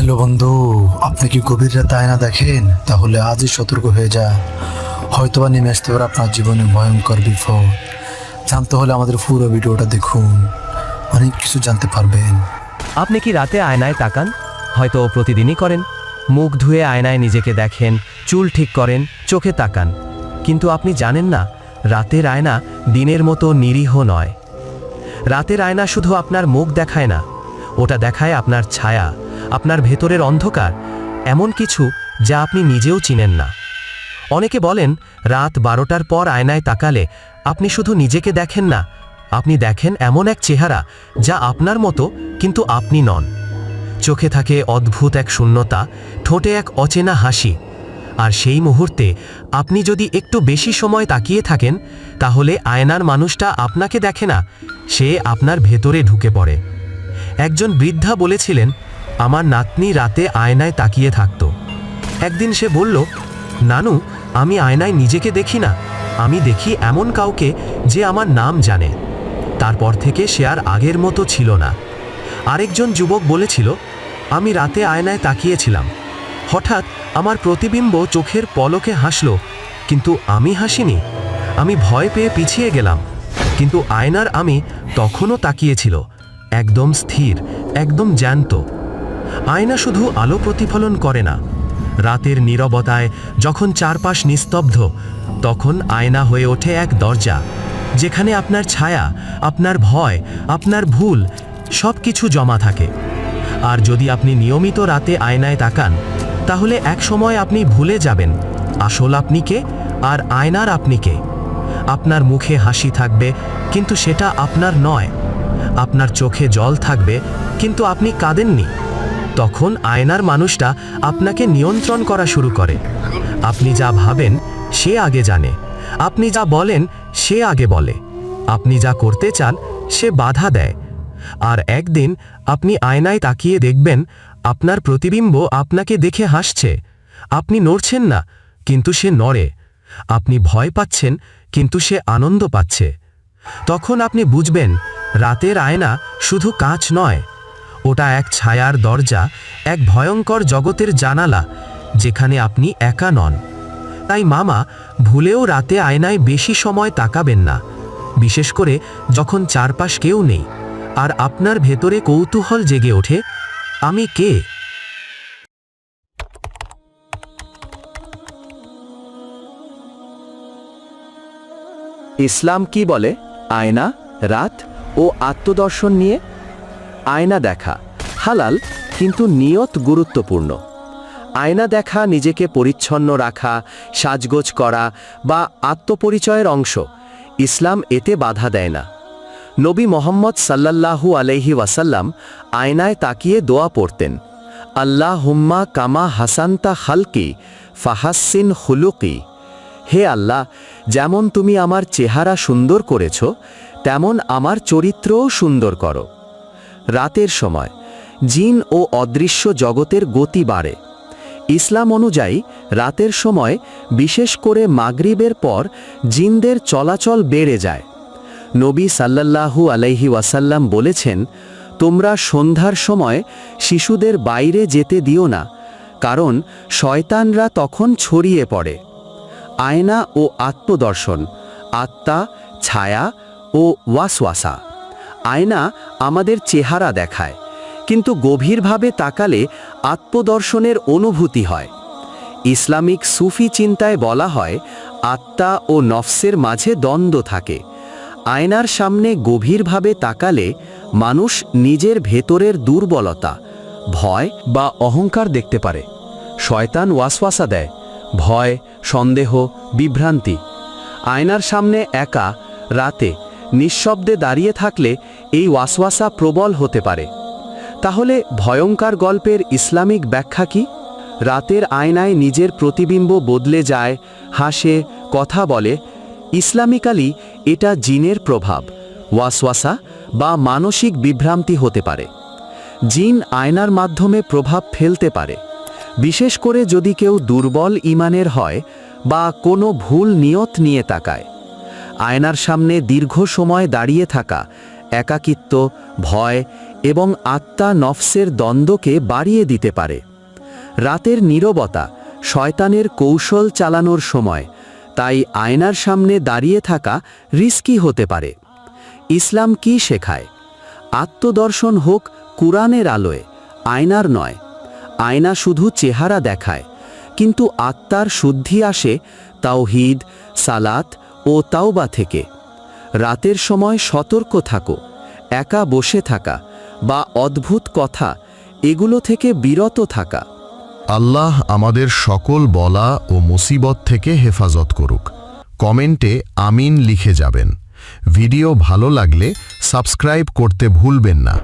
Hello বন্ধু, আপনি কি গভীর রাতে আয়না দেখেন? তাহলে আজই সতর্ক হয়ে যান। হয়তোবা নেমে আসতে পারে আপনার জীবনে ভয়ঙ্কর বিপদ। জানতে হলে আমাদের পুরো ভিডিওটা দেখুন, অনেক কিছু জানতে পারবেন। আপনি কি রাতে আয়নায় তাকান? হয়তো প্রতিদিনই করেন। মুখ ধুয়ে আয়নায় নিজেকে দেখেন, চুল ঠিক করেন, চোখে তাকান। কিন্তু আপনি জানেন না, রাতের আয়না দিনের মতো নিরীহ নয়। রাতের আয়না শুধু আপনার মুখ দেখায় না, ওটা দেখায় আপনার ছায়া, আপনার ভেতরের অন্ধকার, এমন কিছু যা আপনি নিজেও চিনেন না। অনেকে বলেন রাত 12টার পর আয়নায় তাকালে আপনি শুধু নিজেকে দেখেন না, আপনি দেখেন এমন এক চেহারা যা আপনার মতো কিন্তু আপনি নন। চোখে থাকে অদ্ভুত এক শূন্যতা, ঠোঁটে এক অচেনা হাসি। আর সেই মুহূর্তে আপনি যদি একটু বেশি সময় তাকিয়ে থাকেন, তাহলে আয়নার মানুষটা আপনাকে দেখে না, সে আপনার ভেতরে ঢুকে পড়ে। একজন বৃদ্ধা বলেছিলেন, আমার নাতনি রাতে আয়নায় তাকিয়ে থাকত। একদিন সে বলল, নানু, আমি আয়নায় নিজেকে দেখি না, আমি দেখি এমন কাউকে যে আমার নাম জানে। তারপর থেকে সে আর আগের মতো ছিল না। আরেকজন যুবক বলেছিল, আমি রাতে আয়নায় তাকিয়েছিলাম, হঠাৎ আমার প্রতিবিম্ব চোখের পলকে হাসল, কিন্তু আমি হাসিনি। আমি ভয় পেয়ে পিছিয়ে গেলাম, কিন্তু আয়নার আমি তখনও তাকিয়েছিল, একদম স্থির, একদম জ্যান্ত। আয়না শুধু আলো প্রতিফলন করে না, রাতের নীরবতায় যখন চারপাশ নিস্তব্ধ, তখন আয়না হয়ে ওঠে এক দরজা, যেখানে আপনার ছায়া, আপনার ভয়, আপনার ভুল সব কিছু জমা থাকে। আর যদি আপনি নিয়মিত রাতে আয়নায় তাকান, তাহলে এক সময় আপনি ভুলে যাবেন আসল আপনি কে আর আয়নার আপনি কে। আপনার মুখে হাসি থাকবে, কিন্তু সেটা আপনার নয়। আপনার চোখে জল থাকবে, কিন্তু আপনি কাঁদেননি। তখন আয়নার মানুষটা আপনাকে নিয়ন্ত্রণ করা শুরু করে। আপনি যা ভাবেন সে আগে জানে, আপনি যা বলেন সে আগে বলে, আপনি যা করতে চান সে বাধা দেয়। আর একদিন আপনি আয়নায় তাকিয়ে দেখবেন আপনার প্রতিবিম্ব আপনাকে দেখে হাসছে। আপনি নড়ছেন না, কিন্তু সে নড়ে। আপনি ভয় পাচ্ছেন, কিন্তু সে আনন্দ পাচ্ছে। তখন আপনি বুঝবেন রাতের আয়না শুধু কাঁচ নয়, ওটা এক ছায়ার দরজা, এক ভয়ঙ্কর জগতের জানালা, যেখানে আপনি একা নন। তাই মামা, ভুলেও রাতে আয়নায় বেশি সময় তাকাবেন না, বিশেষ করে যখন চারপাশ কেউ নেই আর আপনার ভেতরে কৌতূহল জেগে ওঠে, আমি কে? ইসলাম কি বলে আয়না, রাত ও আত্মদর্শন নিয়ে? আয়না দেখা হালাল, কিন্তু নিয়ত গুরুত্বপূর্ণ। আয়না দেখা নিজেকে পরিচ্ছন্ন রাখা, সাজগোজ করা বা আত্মপরিচয়ের অংশ। ইসলাম এতে বাধা দেয় না। নবী মোহাম্মদ সাল্লাল্লাহু আলাইহি ওয়াসাল্লাম আয়নায় তাকিয়ে দোয়া পড়তেন, আল্লাহুম্মা কামা হাসানতা খালকি ফাহাসিন খুলুকি। হে আল্লাহ, যেমন তুমি আমার চেহারা সুন্দর করেছ, তেমন আমার চরিত্রও সুন্দর করো। রাতের সময় জিন ও অদৃশ্য জগতের গতি বাড়ে। ইসলাম অনুযায়ী রাতের সময়, বিশেষ করে মাগরিবের পর, জিনদের চলাচল বেড়ে যায়। নবী সাল্লাল্লাহু আলাইহি ওয়াসাল্লাম বলেছেন, তোমরা সন্ধ্যার সময় শিশুদের বাইরে যেতে দিও না, কারণ শয়তানরা তখন ছড়িয়ে পড়ে। আয়না ও আত্মদর্শন, আত্মা, ছায়া ও ওয়াসওয়াসা। আয়না আমাদের চেহারা দেখায়, কিন্তু গভীরভাবে তাকালে আত্মদর্শনের অনুভূতি হয়। ইসলামিক সুফি চিন্তায় বলা হয়, আত্মা ও নফসের মাঝে দ্বন্দ্ব থাকে। আয়নার সামনে গভীরভাবে তাকালে মানুষ নিজের ভেতরের দুর্বলতা, ভয় বা অহংকার দেখতে পারে। শয়তান ওয়াসওয়াসা দেয়, ভয়, সন্দেহ, বিভ্রান্তি। আয়নার সামনে একা, রাতে, নিঃশব্দে দাঁড়িয়ে থাকলে এই ওয়াসওয়াসা প্রবল হতে পারে। তাহলে ভয়ঙ্কর গল্পের ইসলামিক ব্যাখ্যা কি? রাতের আয়নায় নিজের প্রতিবিম্ব বদলে যায়, হাসে, কথা বলে। ইসলামিকালি এটা জিনের প্রভাব, ওয়াসওয়াসা বা মানসিক বিভ্রান্তি হতে পারে। জিন আয়নার মাধ্যমে প্রভাব ফেলতে পারে, বিশেষ করে যদি কেউ দুর্বল ঈমানের হয় বা কোনো ভুল নিয়ত নিয়ে তাকায়। আয়নার সামনে দীর্ঘ সময় দাঁড়িয়ে থাকা, একাকিত্ব, ভয় এবং আত্মা নফসের দ্বন্দ্বকে বাড়িয়ে দিতে পারে। রাতের নীরবতা শয়তানের কৌশল চালানোর সময়, তাই আয়নার সামনে দাঁড়িয়ে থাকা রিস্কি হতে পারে। ইসলাম কি শেখায়? আত্মদর্শন হোক কুরআনের আলোয়, আয়নার নয়। আয়না শুধু চেহারা দেখায়, কিন্তু আত্মার শুদ্ধি আসে তাওহীদ, সালাত ও তাওবা থেকে। রাতের সময় সতর্ক থাকো। একা বসে থাকা বা অদ্ভুত কথা, এগুলো থেকে বিরত থাকা। আল্লাহ আমাদের সকল বলা ও মুসিবত থেকে হেফাজত করুক। কমেন্টে আমিন লিখে যাবেন। ভিডিও ভালো লাগলে সাবস্ক্রাইব করতে ভুলবেন না।